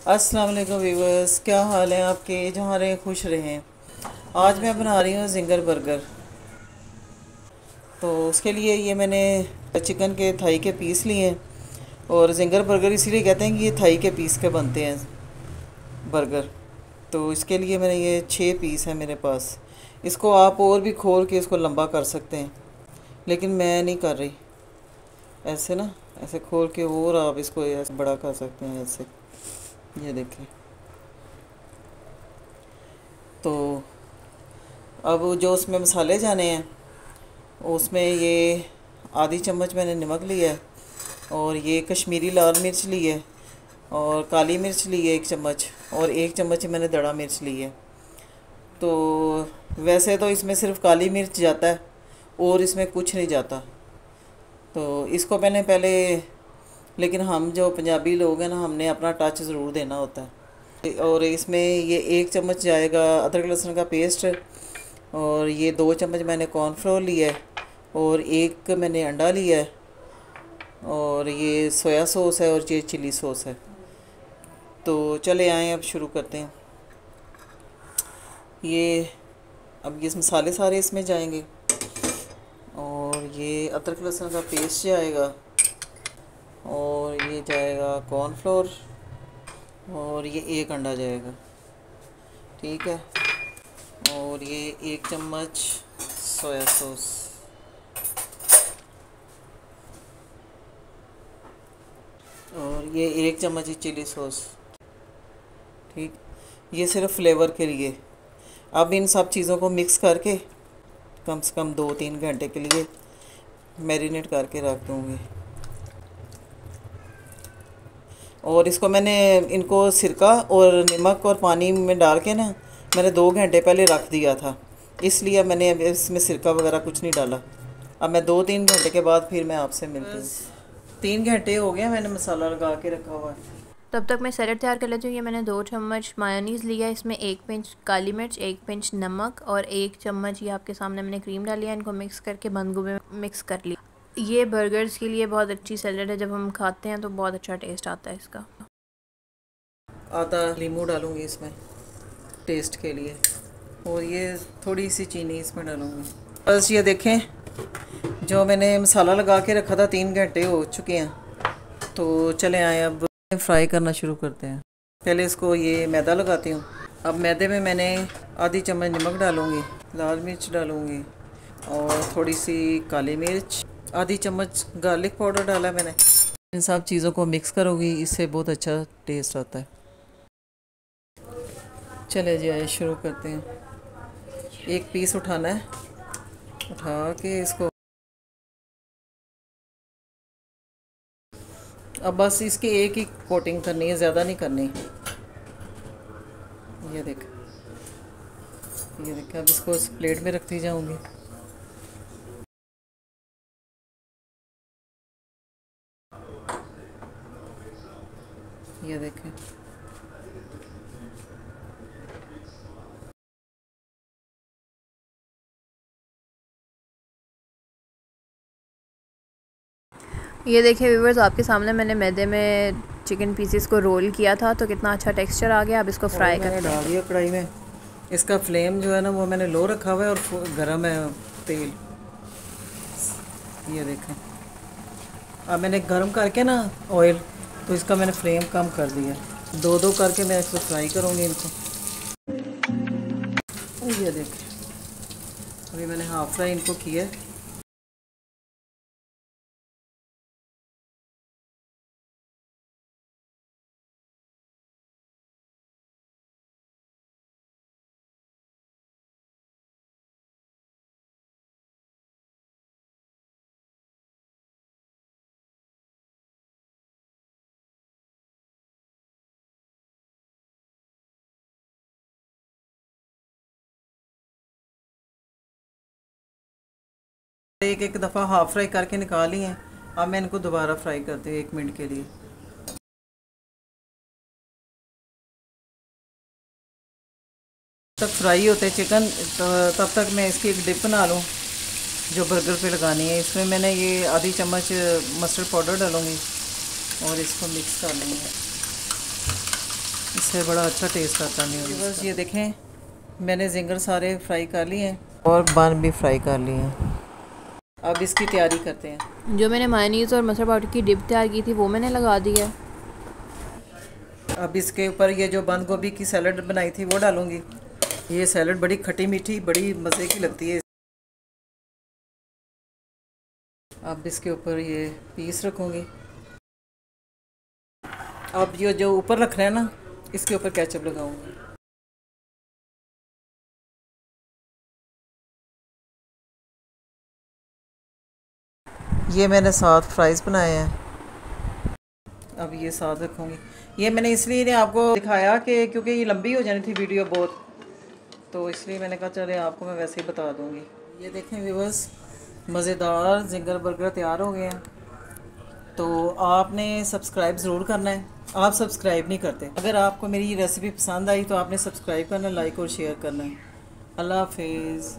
अस्सलाम वालेकुम व्यूवर्स, क्या हाल है आपके? जहाँ रहें खुश रहें। आज मैं बना रही हूँ जिंगर बर्गर। तो उसके लिए ये मैंने चिकन के थाई के पीस लिए हैं। और जिंगर बर्गर इसीलिए कहते हैं कि ये थाई के पीस के बनते हैं बर्गर। तो इसके लिए मैंने ये 6 पीस हैं मेरे पास। इसको आप और भी खोल के इसको लंबा कर सकते हैं, लेकिन मैं नहीं कर रही। ऐसे ना, ऐसे खोल के और आप इसको ऐसे बड़ा कर सकते हैं ऐसे। ये देखें। तो अब जो उसमें मसाले जाने हैं, उसमें ये आधी चम्मच मैंने नमक लिया है, और ये कश्मीरी लाल मिर्च ली है, और काली मिर्च ली है 1 चम्मच, और 1 चम्मच ही मैंने दड़ा मिर्च ली है। तो वैसे तो इसमें सिर्फ काली मिर्च जाता है और इसमें कुछ नहीं जाता। तो इसको मैंने पहले, लेकिन हम जो पंजाबी लोग हैं ना, हमने अपना टच ज़रूर देना होता है। और इसमें ये 1 चम्मच जाएगा अदरक लहसुन का पेस्ट, और ये 2 चम्मच मैंने कॉर्नफ्लोर लिया है, और 1 मैंने अंडा लिया है, और ये सोया सॉस है, और ये चिली सॉस है। तो चले आएँ, अब शुरू करते हैं। अब ये मसाले सारे इसमें जाएंगे, और ये अदरक लहसुन का पेस्ट जाएगा, और ये जाएगा कॉर्नफ्लोर, और ये 1 अंडा जाएगा, ठीक है। और ये 1 चम्मच सोया सॉस, और ये 1 चम्मच ही चिली सॉस, ठीक। ये सिर्फ फ्लेवर के लिए। अब इन सब चीज़ों को मिक्स करके कम से कम 2-3 घंटे के लिए मैरिनेट करके रख दूँगी। और इसको मैंने, इनको सिरका और नमक और पानी में डाल के ना, मैंने 2 घंटे पहले रख दिया था, इसलिए मैंने अब इसमें सिरका वगैरह कुछ नहीं डाला। अब मैं 2-3 घंटे के बाद फिर मैं आपसे मिलती हूँ। 3 घंटे हो गए मैंने मसाला लगा के रखा हुआ है। तब तक मैं सैलेड तैयार कर लेती हूँ। ये मैंने 2 चम्मच मायोनीज़ लिया है, इसमें 1 पिंच काली मिर्च, 1 पिंच नमक और 1 चम्मच ये आपके सामने मैंने क्रीम डाली है। इनको मिक्स करके बंद गोभी में मिक्स कर लिया। ये बर्गर्स के लिए बहुत अच्छी सैलेड है, जब हम खाते हैं तो बहुत अच्छा टेस्ट आता है इसका। आधा नींबू डालूँगी इसमें टेस्ट के लिए, और ये थोड़ी सी चीनी इसमें डालूँगी। बस ये देखें, जो मैंने मसाला लगा के रखा था 3 घंटे हो चुके हैं। तो चले आए, अब फ्राई करना शुरू करते हैं। पहले इसको ये मैदा लगाती हूँ। अब मैदे में मैंने आधी चम्मच नमक डालूँगी, लाल मिर्च डालूँगी, और थोड़ी सी काली मिर्च, आधी चम्मच गार्लिक पाउडर डाला मैंने। इन सब चीज़ों को मिक्स करूँगी, इससे बहुत अच्छा टेस्ट आता है। चले जाए, शुरू करते हैं। 1 पीस उठाना है, उठा के इसको, अब बस इसकी एक ही कोटिंग करनी है, ज़्यादा नहीं करनी। ये देख, अब इसको इस प्लेट में रखती जाऊंगी। ये देखें, ये देखिए व्यूवर्स, आपके सामने मैंने मैदे में चिकन पीसेस को रोल किया था, तो कितना अच्छा टेक्सचर आ गया। अब इसको फ्राई करते हैं। डाल दिया कढ़ाई में। इसका फ्लेम जो है ना, वो मैंने लो रखा हुआ है, और गर्म है तेल। ये देखें, अब मैंने गर्म करके ना ऑयल, तो इसका मैंने फ्लेम कम कर दिया। 2-2 करके मैं इसको फ्राई करूँगी इनको। ये देखें, अभी मैंने हाफ फ्राई इनको किया है। एक दफ़ा हाफ फ्राई करके निकाली हैं। अब मैं इनको दोबारा फ्राई करती हूँ 1 मिनट के लिए। तब तक फ्राई होते चिकन, तो तब तक मैं इसकी एक डिप बना लूँ जो बर्गर पे लगानी है। इसमें मैंने ये आधी चम्मच मस्टर्ड पाउडर डालूँगी, और इसको मिक्स कर लूँगी। इससे बड़ा अच्छा टेस्ट आता नहीं। बस ये देखें, मैंने जिंगर सारे फ्राई कर लिए हैं और बन भी फ्राई कर लिए हैं। अब इसकी तैयारी करते हैं। जो मैंने मायोनीज़ और मस्टर्ड पाउडर की डिप तैयार की थी वो मैंने लगा दी है। अब इसके ऊपर ये जो बंद गोभी की सैलड बनाई थी वो डालूंगी। ये सैलड बड़ी खट्टी मीठी बड़ी मज़े की लगती है। अब इसके ऊपर ये पीस रखूँगी। अब ये जो ऊपर रख रहे हैं ना, इसके ऊपर केचप लगाऊंगी। ये मैंने 7 फ्राइज़ बनाए हैं। अब ये साथ रखूँगी। ये मैंने इसलिए आपको दिखाया कि क्योंकि ये लंबी हो जानी थी वीडियो बहुत, तो इसलिए मैंने कहा चले आपको मैं वैसे ही बता दूँगी। ये देखें व्यूअर्स, मज़ेदार जिंगर बर्गर तैयार हो गए हैं। तो आपने सब्सक्राइब ज़रूर करना है। आप सब्सक्राइब नहीं करते। अगर आपको मेरी रेसिपी पसंद आई तो आपने सब्सक्राइब करना, लाइक और शेयर करना है। अल्लाह हाफिज़।